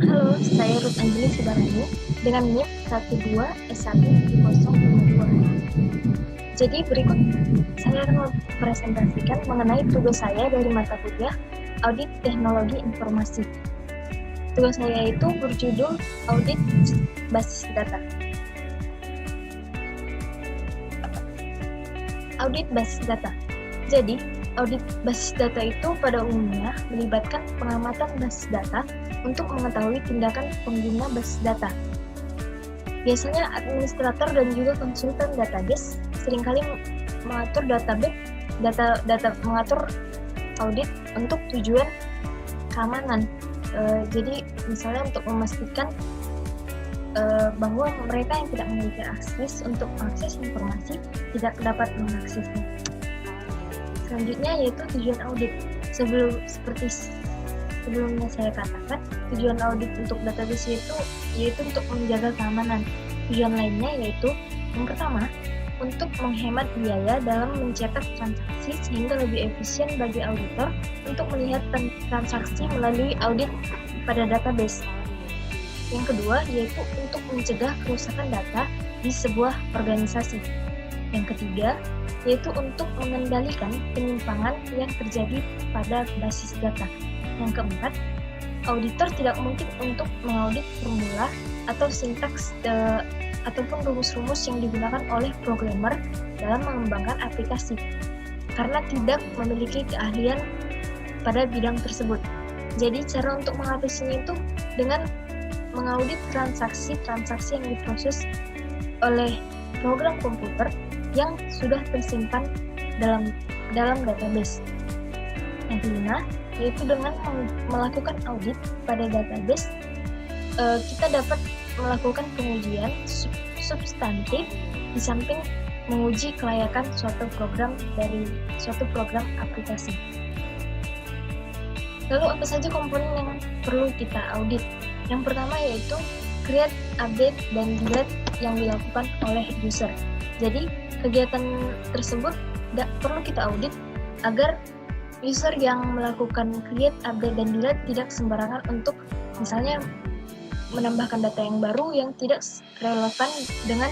Halo, saya Ruth Anjeli Subarani dengan NIP 12S17052. Jadi berikut saya akan mempresentasikan mengenai tugas saya dari mata kuliah Audit Teknologi Informasi. Tugas saya itu berjudul Audit Basis Data. Audit basis data. Jadi, audit basis data itu pada umumnya melibatkan pengamatan basis data untuk mengetahui tindakan pengguna basis data. Biasanya administrator dan juga konsultan database seringkali mengatur mengatur audit untuk tujuan keamanan. Jadi misalnya untuk memastikan bahwa mereka yang tidak memiliki akses untuk mengakses informasi tidak dapat mengaksesnya. Selanjutnya yaitu tujuan audit. Seperti sebelumnya saya katakan, tujuan audit untuk database itu yaitu untuk menjaga keamanan. Tujuan lainnya yaitu yang pertama, untuk menghemat biaya dalam mencetak transaksi sehingga lebih efisien bagi auditor untuk melihat transaksi melalui audit pada database. Yang kedua yaitu untuk mencegah kerusakan data di sebuah organisasi. Yang ketiga yaitu untuk mengendalikan penyimpangan yang terjadi pada basis data. Yang keempat, auditor tidak mungkin untuk mengaudit formula atau sintaks ataupun rumus-rumus yang digunakan oleh programmer dalam mengembangkan aplikasi karena tidak memiliki keahlian pada bidang tersebut. Jadi cara untuk mengatasinya itu dengan mengaudit transaksi-transaksi yang diproses oleh program komputer yang sudah tersimpan dalam database. Yang kelima, yaitu dengan melakukan audit pada database, kita dapat melakukan pengujian substantif di samping menguji kelayakan suatu program dari suatu program aplikasi. Lalu apa saja komponen yang perlu kita audit? Yang pertama yaitu create, update, dan delete yang dilakukan oleh user. Jadi kegiatan tersebut perlu kita audit agar user yang melakukan create, update, dan delete tidak sembarangan untuk misalnya menambahkan data yang baru yang tidak relevan dengan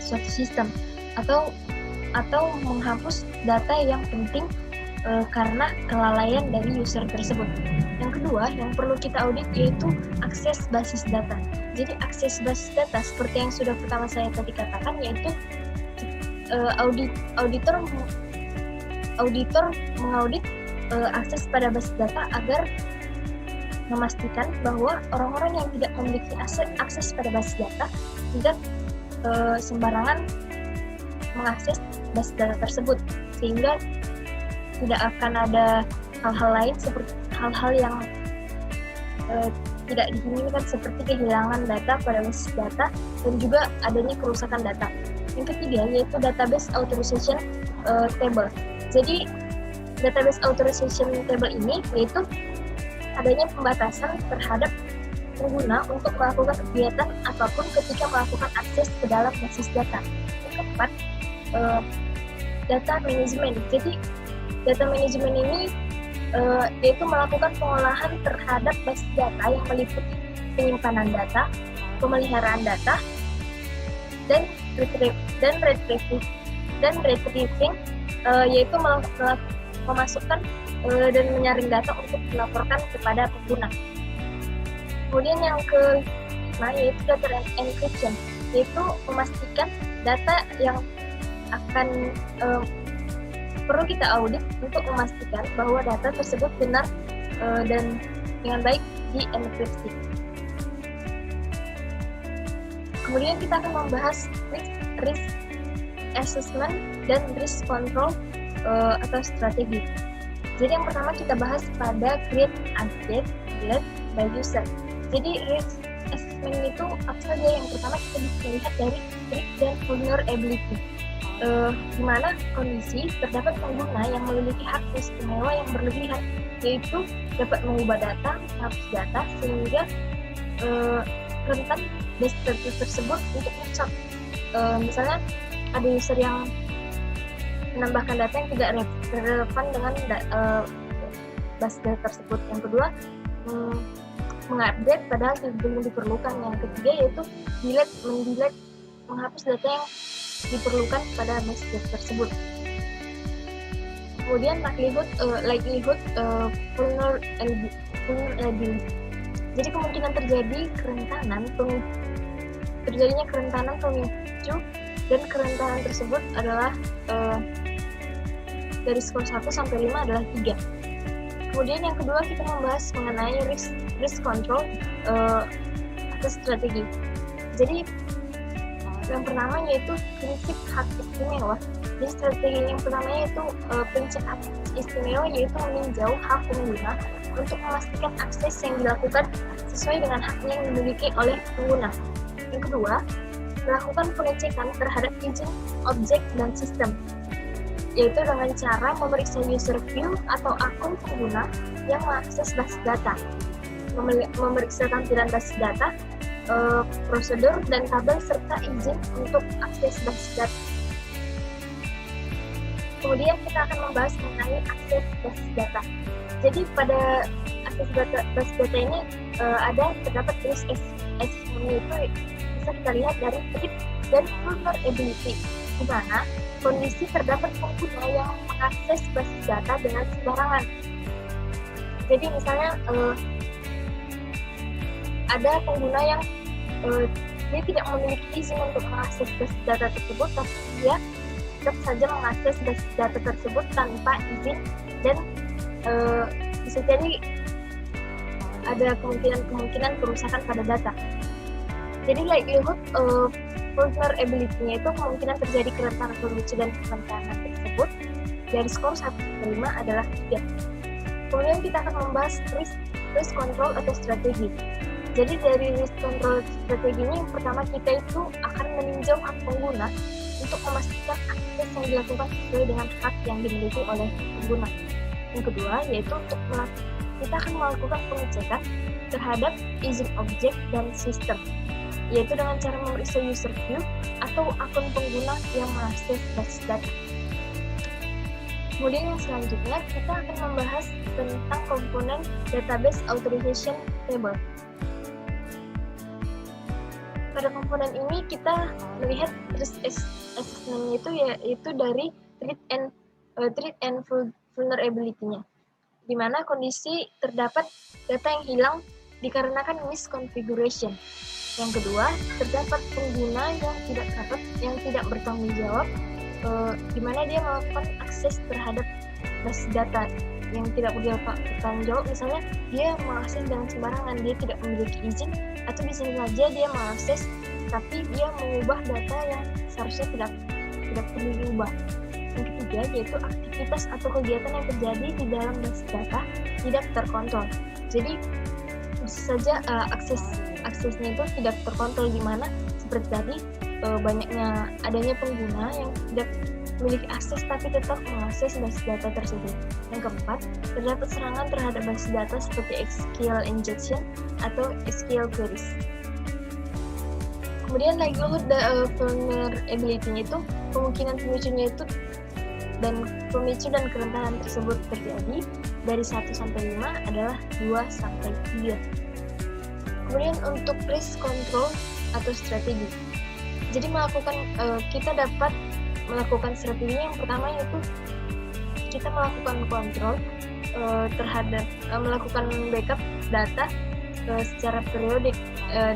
suatu sistem atau menghapus data yang penting karena kelalaian dari user tersebut. Yang kedua yang perlu kita audit yaitu akses basis data. Jadi akses basis data seperti yang sudah pertama saya tadi katakan yaitu auditor mengaudit akses pada basis data agar memastikan bahwa orang-orang yang tidak memiliki akses pada basis data tidak sembarangan mengakses basis data tersebut, sehingga tidak akan ada hal-hal lain seperti hal-hal yang tidak diinginkan seperti kehilangan data pada basis data dan juga adanya kerusakan data. Yang ketiga yaitu database authorization table. Jadi database authorization table ini yaitu adanya pembatasan terhadap pengguna untuk melakukan kegiatan apapun ketika melakukan akses ke dalam basis data. Yang keempat, data management. Jadi data management ini yaitu melakukan pengolahan terhadap basis data yang meliputi penyimpanan data, pemeliharaan data, dan retrieving, yaitu memasukkan dan menyaring data untuk dilaporkan kepada pengguna. Kemudian yang kelima yaitu data encryption, yaitu memastikan data yang akan perlu kita audit untuk memastikan bahwa data tersebut benar dan dengan baik dienkripsi. Kemudian kita akan membahas risk assessment dan risk control atau strategi. Jadi yang pertama kita bahas pada create, update, delete by user. Jadi risk assessment itu apa saja? Yang pertama kita bisa lihat dari risk dan vulnerability. Di mana kondisi terdapat pengguna yang memiliki hak istimewa yang berlebihan, yaitu dapat mengubah data, menghapus data, sehingga rentan data tersebut untuk rusak. Misalnya ada user yang menambahkan data yang tidak relevan dengan basis data tersebut. Yang kedua, mengupdate padahal belum diperlukan. Yang ketiga yaitu mendelete, menghapus data yang diperlukan pada base data tersebut. Kemudian likelihood vulnerability. Jadi kemungkinan terjadinya kerentanan pemicu, dan kerentanan tersebut adalah dari skor 1 sampai 5 adalah 3. Kemudian yang kedua kita membahas mengenai risk control atau strategi. Jadi yang pertama yaitu prinsip hak istimewa. Jadi strategi yang pertama yaitu prinsip hak istimewa, yaitu meninjau hak pengguna untuk memastikan akses yang dilakukan sesuai dengan hak yang dimiliki oleh pengguna. Yang kedua, melakukan pengecekan terhadap izin, objek, dan sistem, yaitu dengan cara memeriksa user view atau akun pengguna yang mengakses basis data, memeriksa tampilan basis data, prosedur dan tabel serta izin untuk akses basis data. Kemudian kita akan membahas mengenai akses basis data. Jadi pada akses basis data ini terdapat risk assessment, itu bisa kita lihat dari threat dan vulnerability, di mana kondisi terdapat pengguna yang mengakses basis data dengan sembarangan. Jadi misalnya ada pengguna yang dia tidak memiliki izin untuk mengakses basis data tersebut, tapi dia tetap saja mengakses basis data tersebut tanpa izin, dan bisa jadi ada kemungkinan kerusakan pada data. Jadi likelihood vulnerability-nya itu kemungkinan terjadi kerentanan pemicu dan kerentanan tersebut dari skor 1 sampai 5 adalah 3. Kemudian kita akan membahas risk control atau strategi. Jadi dari risk control strategi ini, yang pertama kita itu akan meninjau hak pengguna untuk memastikan akses yang dilakukan sesuai dengan hak yang dimiliki oleh pengguna. Yang kedua yaitu kita akan melakukan pengecekan terhadap izin objek dan sistem, yaitu dengan cara memeriksa user view atau akun pengguna yang mengakses basis data. Kemudian yang selanjutnya kita akan membahas tentang komponen database authorization table. Pada komponen ini kita melihat risk assessment-nya itu yaitu dari threat and vulnerability-nya, di mana kondisi terdapat data yang hilang dikarenakan misconfiguration. Yang kedua, terdapat pengguna yang tidak bertanggung jawab, di mana dia melakukan akses terhadap basis data yang tidak bertanggung jawab. Misalnya dia mengakses dengan sembarangan, dia tidak memiliki izin, atau bisa saja dia mengakses tapi dia mengubah data yang seharusnya tidak perlu diubah. Yang ketiga yaitu aktivitas atau kegiatan yang terjadi di dalam basis data tidak terkontrol. Jadi bisa saja aksesnya itu tidak terkontrol, di mana seperti tadi adanya pengguna yang tidak memiliki akses tapi tetap mengakses basis data tersebut. Yang keempat, terdapat serangan terhadap basis data seperti SQL injection atau SQL queries. Kemudian likelihood vulnerability-nya itu kemungkinan pemicu dan kerentanan tersebut terjadi dari 1 sampai 5 adalah 2 sampai 3. Kemudian untuk risk control atau strategi. Jadi kita dapat melakukan strategi yang pertama yaitu kita melakukan kontrol melakukan backup data secara periodik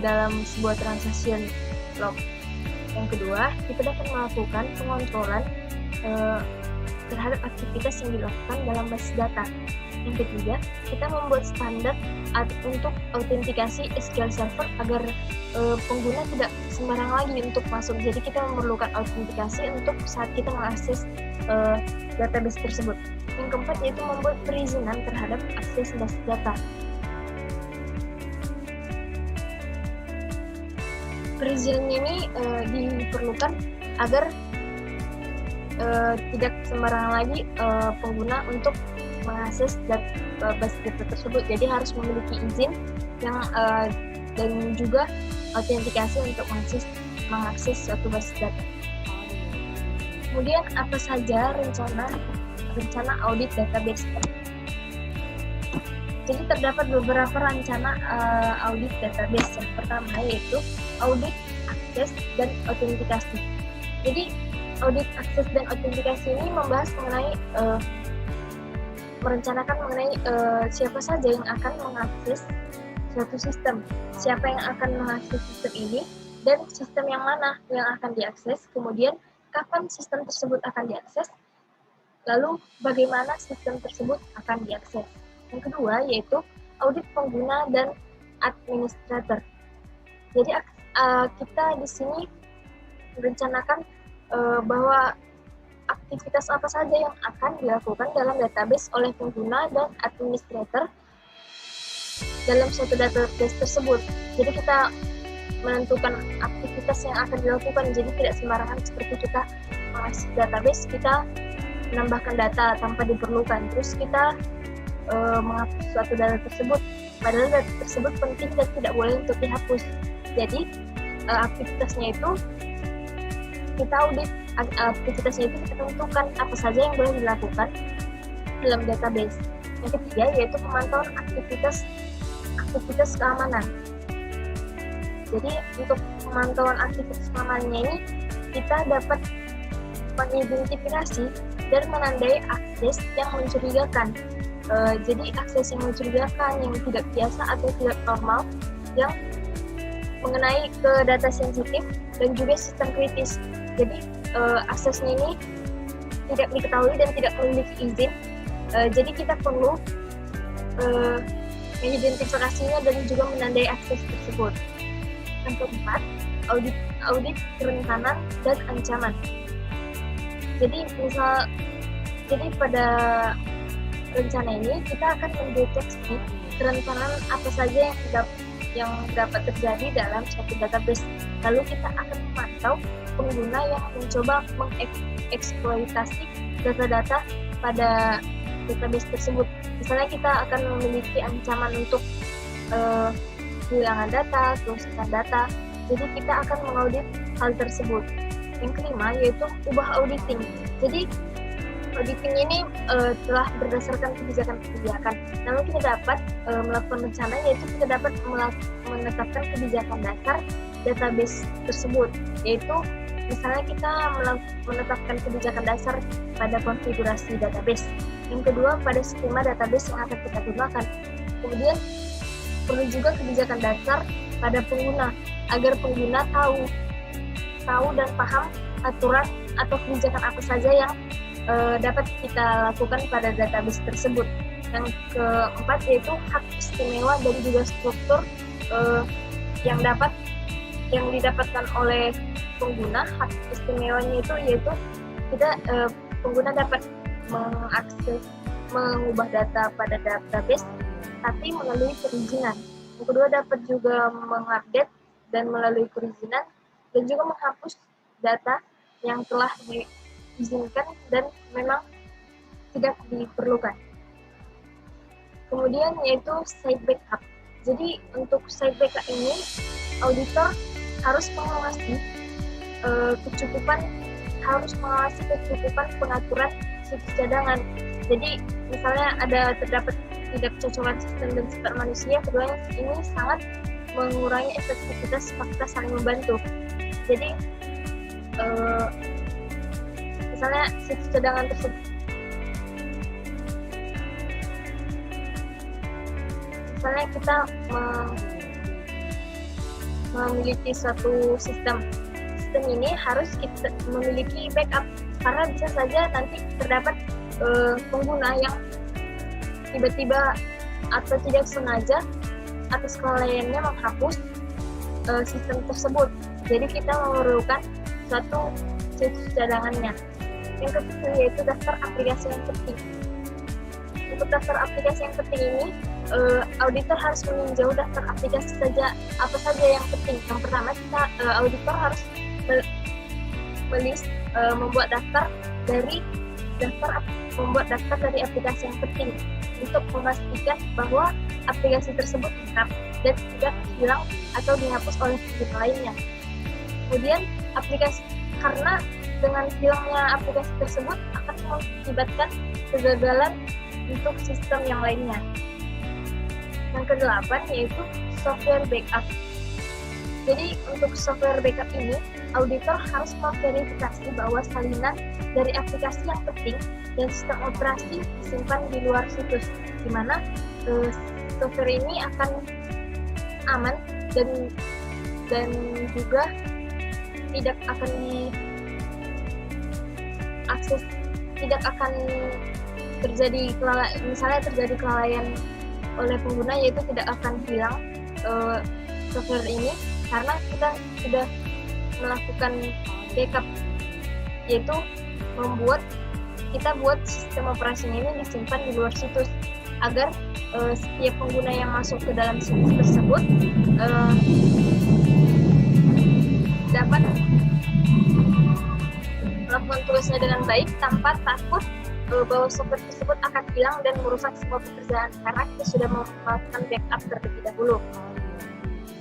dalam sebuah transaction log. Yang kedua, kita dapat melakukan pengontrolan terhadap aktivitas yang dilakukan dalam basis data. Yang ketiga, kita membuat standar untuk autentikasi SQL Server agar pengguna tidak sembarang lagi untuk masuk. Jadi kita memerlukan autentikasi untuk saat kita mengakses database tersebut. Yang keempat yaitu membuat perizinan terhadap akses basis data. Perizinan ini diperlukan agar tidak sembarangan lagi pengguna untuk mengakses basis data tersebut. Jadi harus memiliki izin dan juga autentikasi untuk mengakses suatu basis data. Kemudian apa saja rencana audit database? Jadi terdapat beberapa rencana audit database. Yang pertama yaitu audit akses dan autentikasi. Jadi audit akses dan autentikasi ini membahas mengenai merencanakan mengenai siapa saja yang akan mengakses suatu sistem, siapa yang akan mengakses sistem ini, dan sistem yang mana yang akan diakses, kemudian kapan sistem tersebut akan diakses, lalu bagaimana sistem tersebut akan diakses. Yang kedua yaitu audit pengguna dan administrator. Jadi kita di sini merencanakan bahwa aktivitas apa saja yang akan dilakukan dalam database oleh pengguna dan administrator dalam suatu database tersebut. Jadi kita menentukan aktivitas yang akan dilakukan, jadi tidak sembarangan seperti kita mengakses database, kita menambahkan data tanpa diperlukan, terus kita menghapus suatu data tersebut, padahal data tersebut penting dan tidak boleh untuk dihapus. Jadi aktivitasnya itu kita audit, aktivitasnya itu kita tentukan apa saja yang boleh dilakukan dalam database. Yang ketiga yaitu pemantauan aktivitas keamanan. Jadi untuk pemantauan aktivitas keamanannya ini kita dapat mengidentifikasi dan menandai akses yang mencurigakan. Jadi akses yang mencurigakan, yang tidak biasa atau tidak normal, yang mengenai ke data sensitif dan juga sistem kritis. Jadi aksesnya ini tidak diketahui dan tidak memiliki izin. Jadi kita perlu mengidentifikasinya dan juga menandai akses tersebut. Yang keempat, audit kerentanan dan ancaman. Jadi pada rencana ini kita akan mendeteksi kerentanan apa saja yang dapat terjadi dalam suatu database. Lalu kita akan memantau pengguna yang mencoba mengeksploitasi data-data pada database tersebut. Misalnya kita akan memiliki ancaman untuk kehilangan data, kerusakan data. Jadi kita akan mengaudit hal tersebut. Yang kelima yaitu ubah auditing. Jadi auditing ini telah berdasarkan kebijakan-kebijakan. Lalu kita dapat melakukan rencana, yaitu kita dapat menetapkan kebijakan dasar database tersebut, yaitu misalnya kita menetapkan kebijakan dasar pada konfigurasi database. Yang kedua pada skema database yang akan kita gunakan. Kemudian perlu juga kebijakan dasar pada pengguna agar pengguna tahu dan paham aturan atau kebijakan apa saja yang dapat kita lakukan pada database tersebut. Yang keempat yaitu hak istimewa dan juga struktur yang didapatkan oleh pengguna. Hak istimewanya itu yaitu pengguna dapat mengubah data pada database tapi melalui perizinan. Yang kedua dapat juga mengupdate dan melalui perizinan dan juga menghapus data yang telah diizinkan dan memang tidak diperlukan. Kemudian yaitu site backup. Jadi untuk site backup ini auditor harus mengawasi kecukupan pengaturan situs cadangan. Jadi misalnya ada terdapat tidak kecocokan sistem dan sifat manusia, keduanya ini sangat mengurangi efektivitas fakta saling membantu. Jadi misalnya situs cadangan tersebut, misalnya kita memiliki suatu sistem ini harus kita memiliki backup, karena bisa saja nanti terdapat pengguna yang tiba-tiba atau tidak sengaja atas kelalaiannya menghapus sistem tersebut. Jadi kita memerlukan suatu situs cadangannya. Yang ketiga yaitu daftar aplikasi yang penting. Untuk daftar aplikasi yang penting ini, auditor harus meninjau daftar aplikasi apa saja yang penting. Yang pertama auditor harus membuat daftar dari aplikasi yang penting untuk memastikan bahwa aplikasi tersebut lengkap dan tidak hilang atau dihapus oleh pengguna lainnya. Kemudian karena dengan hilangnya aplikasi tersebut akan mengakibatkan kegagalan untuk sistem yang lainnya. Yang kedelapan yaitu software backup. Jadi untuk software backup ini, auditor harus memverifikasi bahwa salinan dari aplikasi yang penting dan sistem operasi disimpan di luar situs, di mana software ini akan aman dan juga tidak akan diakses, tidak akan terjadi misalnya terjadi kelalaian oleh pengguna, yaitu tidak akan hilang software ini karena kita sudah melakukan backup, yaitu kita buat sistem operasinya ini disimpan di luar situs agar setiap pengguna yang masuk ke dalam situs tersebut dapat melakukan tugasnya dengan baik tanpa takut bahwa software tersebut akan hilang dan merusak semua pekerjaan karena kita sudah melakukan backup terlebih dahulu.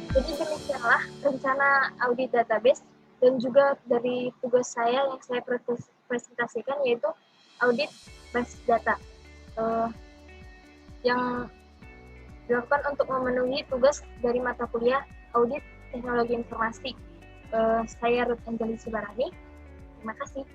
Jadi demikianlah rencana audit database dan juga dari tugas saya yang saya presentasikan, yaitu audit basis data yang dilakukan untuk memenuhi tugas dari mata kuliah audit teknologi informasi. Saya Ruth Angelisi Barani. Terima kasih.